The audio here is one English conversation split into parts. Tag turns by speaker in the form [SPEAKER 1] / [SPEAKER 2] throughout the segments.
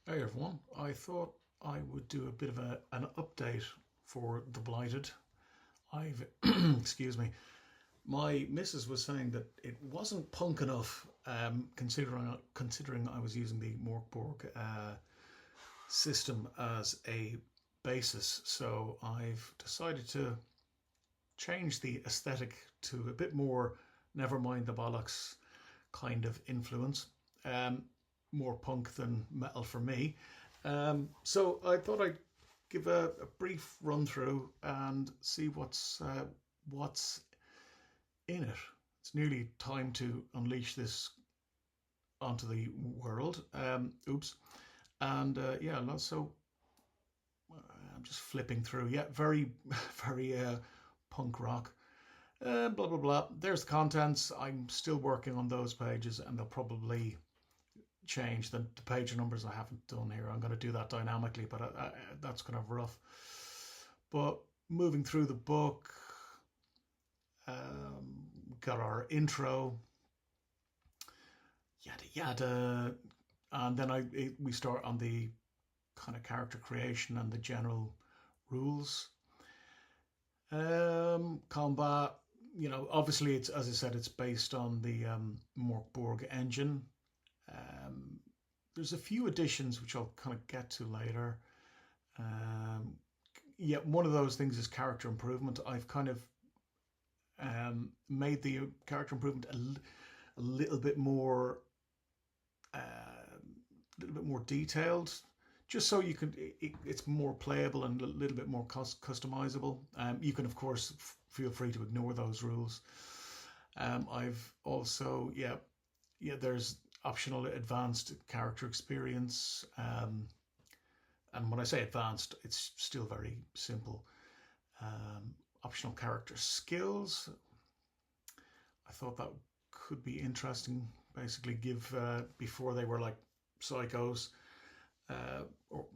[SPEAKER 1] Hey everyone, I thought I would do a bit of an update for the Blighted. I've, excuse me, my missus was saying that it wasn't punk enough, considering I was using the Mork Borg system as a basis. So I've decided to change the aesthetic to a bit more never mind the bollocks kind of influence. More punk than metal for me. So I thought I'd give a brief run through and see what's in it. It's nearly time to unleash this onto the world. Oops. And yeah, so I'm just flipping through. Yeah, very, very punk rock. Blah blah blah. There's the contents. I'm still working on those pages, and they'll probably change the page numbers. I haven't done here. I'm going to do that dynamically, but that's kind of rough. But moving through the book, got our intro, yada yada, and then we start on the kind of character creation and the general rules. Combat, obviously it's, as I said, it's based on the Mork Borg engine. Um, there's a few additions which I'll kind of get to later. Yeah, one of those things is character improvement. I've kind of made the character improvement a little bit more, detailed, just so you can. It's more playable and a little bit more customizable. You can, of course, feel free to ignore those rules. I've also, yeah, there's optional advanced character experience. And when I say advanced, it's still very simple. Optional character skills. I thought that could be interesting. Basically, give before they were like psychos or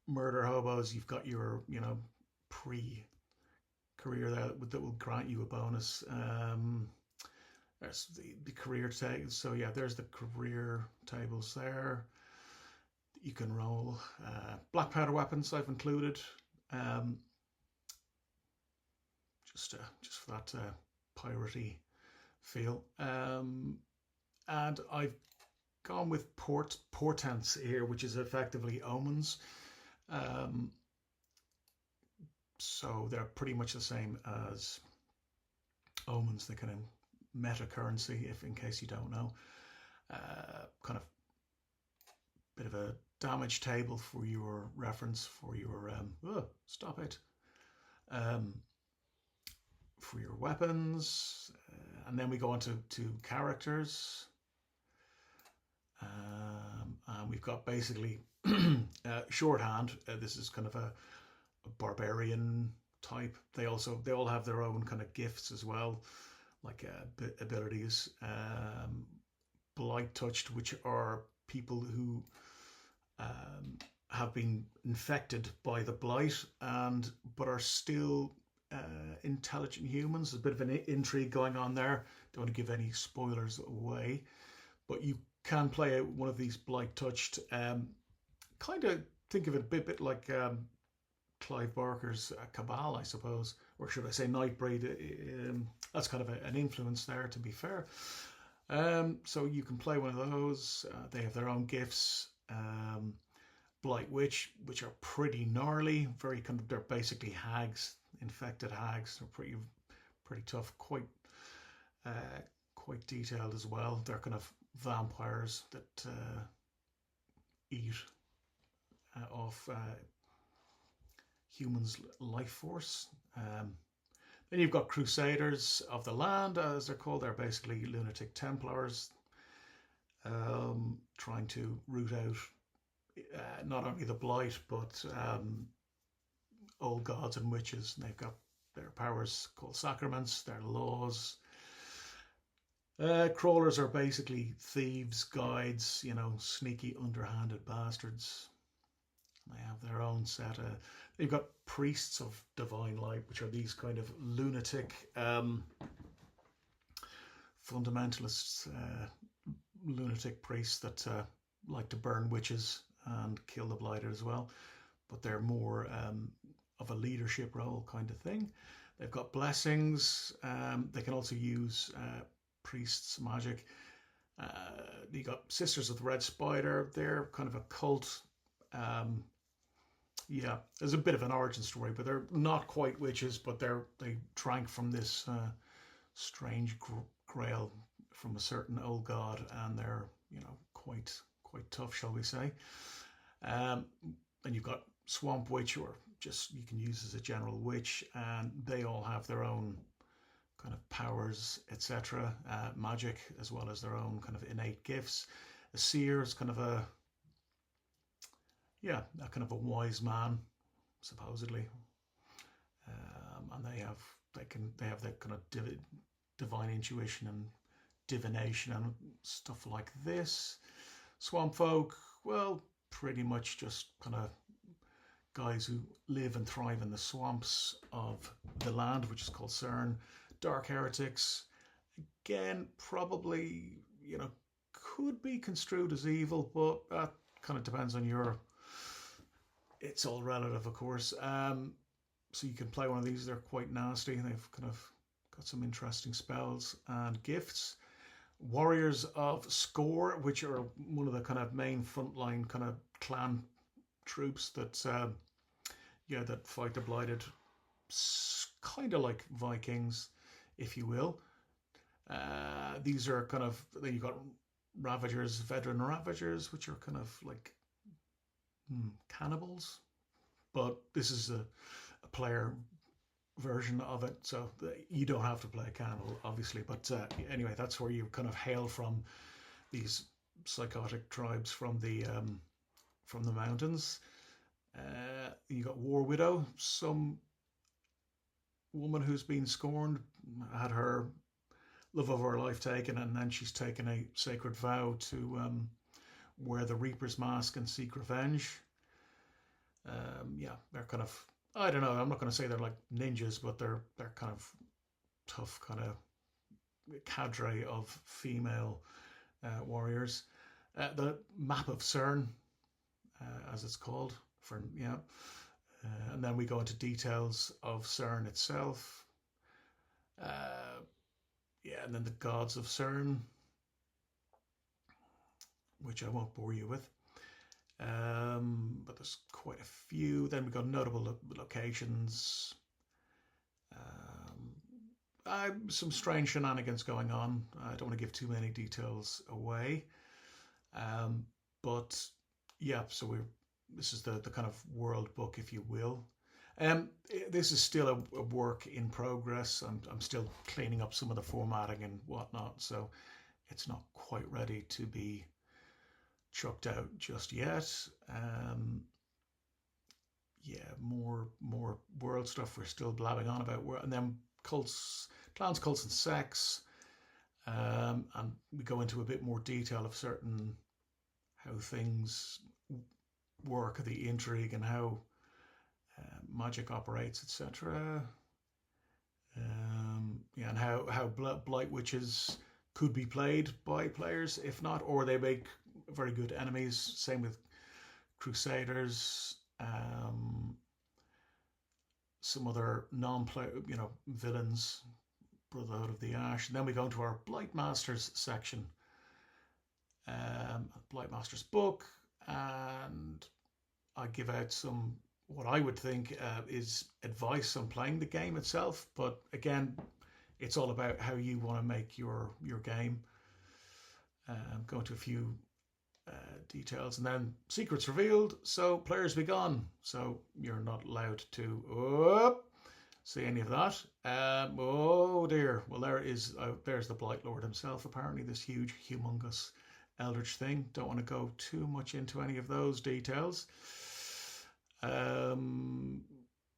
[SPEAKER 1] murder hobos, you've got your pre-career there that will grant you a bonus. There's the career tag. So yeah, there's the career tables there. You can roll. Black powder weapons I've included. Um, just for that piratey feel. And I've gone with portents here, which is effectively omens. Um, so they're pretty much the same as omens. They're kind of meta currency, if in case you don't know. Kind of bit of a damage table for your reference, for your stop it. For your weapons, and then we go on to characters. And we've got basically shorthand. This is kind of a barbarian type. They all have their own kind of gifts as well, like abilities. Blight touched, which are people who have been infected by the blight but are still intelligent humans. There's a bit of an intrigue going on there. Don't want to give any spoilers away, but you can play one of these blight touched. Kind of think of it a bit like Clive Barker's Cabal, I suppose, or should I say Nightbreed? That's kind of an influence there, to be fair. So you can play one of those. They have their own gifts. Blight Witch, which are pretty gnarly, very kind of, they're basically hags, infected hags. They're pretty tough, quite detailed as well. They're kind of vampires that eat off humans' life force. Then you've got Crusaders of the Land, as they're called. They're basically lunatic Templars, trying to root out not only the blight but old gods and witches. And they've got their powers called sacraments, their laws. Crawlers are basically thieves, guides, sneaky, underhanded bastards. They have their own set. They've got priests of divine light, which are these kind of lunatic fundamentalists, lunatic priests that like to burn witches and kill the Blighted as well, but they're more of a leadership role kind of thing. They've got blessings. They can also use priests' magic. You got Sisters of the Red Spider. They're kind of a cult. Yeah, there's a bit of an origin story, but they're not quite witches, but they drank from this strange grail from a certain old god, and they're quite tough, shall we say. And you've got Swamp Witch, or just you can use as a general witch, and they all have their own kind of powers, etc. Magic, as well as their own kind of innate gifts. A seer is kind of a wise man, supposedly, and they have that kind of divine intuition and divination and stuff like this. Swamp folk, well, pretty much just kind of guys who live and thrive in the swamps of the land, which is called CERN. Dark heretics, again, probably could be construed as evil, but that kind of depends on your. It's all relative, of course. So you can play one of these. They're quite nasty. They've kind of got some interesting spells and gifts. Warriors of Score, which are one of the kind of main frontline kind of clan troops that that fight the Blighted, kind of like Vikings, if you will. These are kind of, then you've got Ravagers, veteran Ravagers, which are kind of like cannibals, but this is a player version of it, so you don't have to play a cannibal, obviously, but anyway, that's where you kind of hail from, these psychotic tribes from the mountains. You got War Widow, some woman who's been scorned, had her love of her life taken, and then she's taken a sacred vow to wear the Reaper's mask and seek revenge. They're kind of, I don't know, I'm not going to say they're like ninjas, but they're kind of tough, kind of cadre of female warriors. The map of CERN, as it's called, and then we go into details of CERN itself. And then the gods of CERN, which I won't bore you with. But there's quite a few. Then we got notable locations. Some strange shenanigans going on. I don't want to give too many details away. But yeah, so this is the kind of world book, if you will. This is still a work in progress. I'm still cleaning up some of the formatting and whatnot, so it's not quite ready to be chucked out just yet. More world stuff we're still blabbing on about, and then cults, clans, cults, and sex, and we go into a bit more detail of certain how things work, the intrigue, and how magic operates, etc. And how blight witches could be played by players, if not, or they make very good enemies. Same with crusaders, some other non-player, villains, Brotherhood of the Ash. And then we go into our Blight Masters section, Blight Masters book, and I give out some, what I would think is advice on playing the game itself. But again, it's all about how you want to make your game. Go into a few details, and then secrets revealed, so players be gone. So you're not allowed to see any of that. Oh dear. Well, there's the Blight Lord himself, apparently, this huge, humongous eldritch thing. Don't want to go too much into any of those details. Going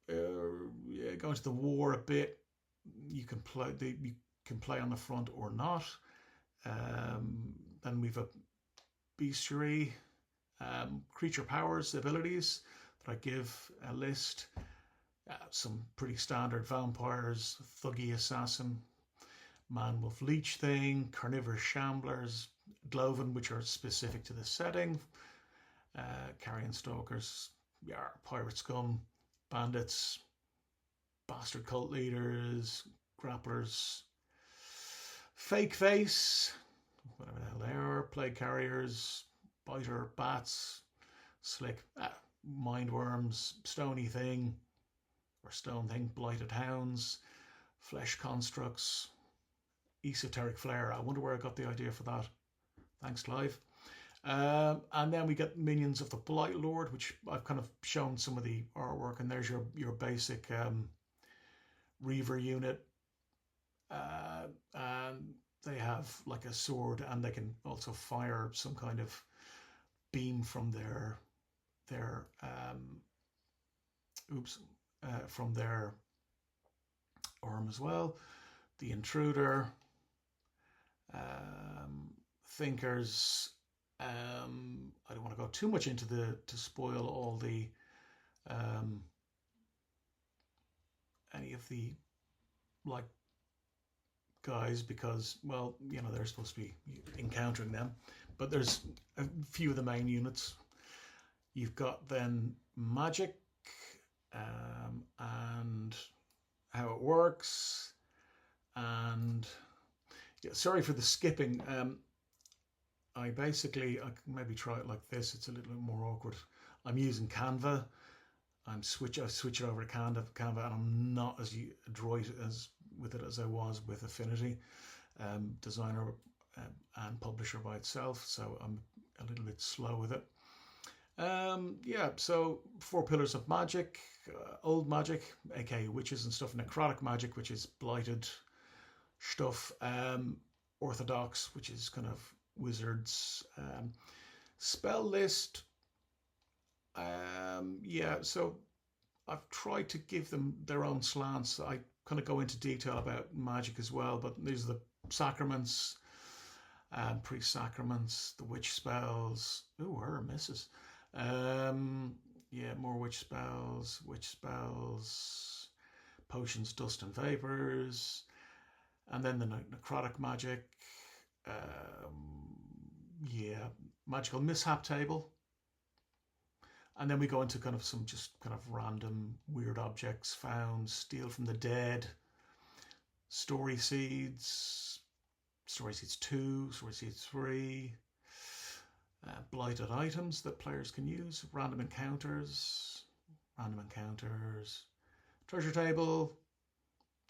[SPEAKER 1] to the war a bit. You can play on the front or not. Then we've a bestiary, creature powers, abilities that I give a list. Some pretty standard vampires, thuggy assassin, man wolf leech thing, carnivorous shamblers, Gloven, which are specific to the setting. carrion stalkers, pirate scum, bandits, bastard cult leaders, grapplers, fake face, whatever the hell they are, plague carriers, biter, bats, slick, mindworms, stony thing, or stone thing, blighted hounds, flesh constructs, esoteric flare. I wonder where I got the idea for that. Thanks, Clive. And then we get minions of the Blight Lord, which I've kind of shown some of the artwork, and there's your basic Reaver unit. And they have like a sword, and they can also fire some kind of beam from their from their arm as well. The Intruder, Thinkers. I don't want to go too much into to spoil all the any of the like guys, because, well, you know, they're supposed to be encountering them, but there's a few of the main units. You've got then magic, and how it works, and sorry for the skipping. I can maybe try it like this. It's a little bit more awkward. I'm using Canva. I switch it over to Canva, and I'm not as adroit with it as I was with Affinity, designer and publisher by itself. So I'm a little bit slow with it. So 4 pillars of magic: old magic, aka witches and stuff; necrotic magic, which is blighted stuff; orthodox, which is kind of wizards; spell list. So I've tried to give them their own slants. I kind of go into detail about magic as well, but these are the sacraments, pre-sacraments, the witch spells. Ooh, her misses. More witch spells, potions, dust and vapors, and then the necrotic magic. Magical mishap table. And then we go into kind of some just kind of random weird objects found, steal from the dead, story seeds 2, story seeds 3, blighted items that players can use, random encounters, treasure table,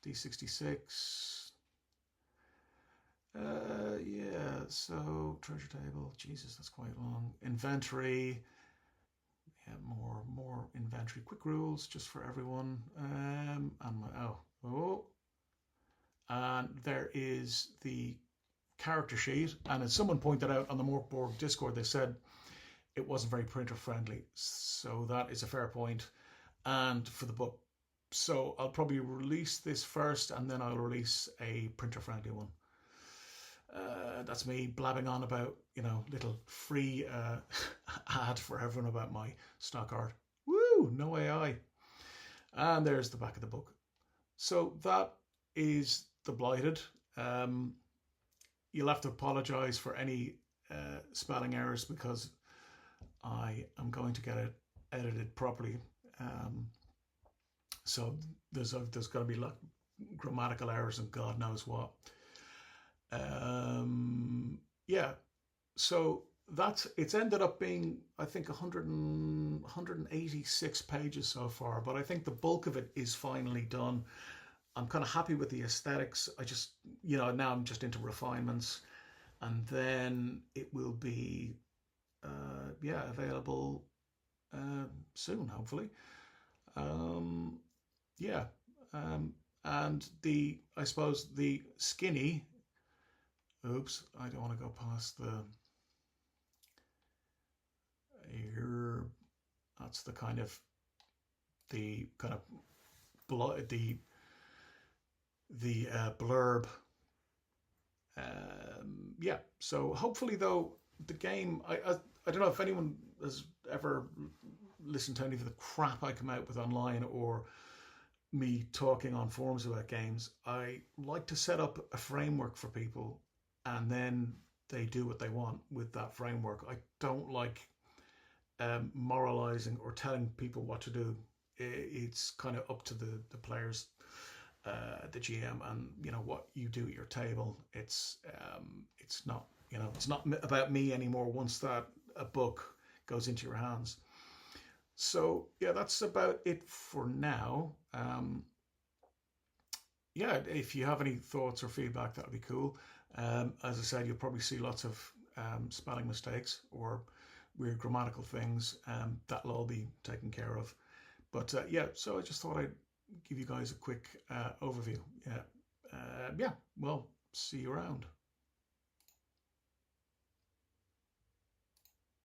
[SPEAKER 1] D66. So treasure table, Jesus, that's quite long. Inventory. More inventory, quick rules just for everyone. And there is the character sheet, and as someone pointed out on the Mork Borg Discord, they said it wasn't very printer friendly, so that is a fair point. And for the book, so I'll probably release this first, and then I'll release a printer friendly one. That's me blabbing on about, little free ad for everyone about my stock art. Woo, no AI. And there's the back of the book. So that is the Blighted. You'll have to apologize for any spelling errors, because I am going to get it edited properly. So there's going to be like grammatical errors and God knows what. So it's ended up being, I think, 186 pages so far, but I think the bulk of it is finally done. I'm kind of happy with the aesthetics. I just, now I'm just into refinements, and then it will be, available soon, hopefully. And I suppose the skinny. Oops, I don't want to go past here. That's the kind of blurb. So hopefully, though, the game, I don't know if anyone has ever listened to any of the crap I come out with online, or me talking on forums about games. I like to set up a framework for people, and then they do what they want with that framework. I don't like moralizing or telling people what to do. It's kind of up to the players, the GM, and what you do at your table. It's not it's not about me anymore once that a book goes into your hands. So yeah, that's about it for now. Yeah, if you have any thoughts or feedback, that would be cool. As I said, you'll probably see lots of spelling mistakes or weird grammatical things. That'll all be taken care of. But yeah, so I just thought I'd give you guys a quick overview. Yeah, yeah. Well, see you around.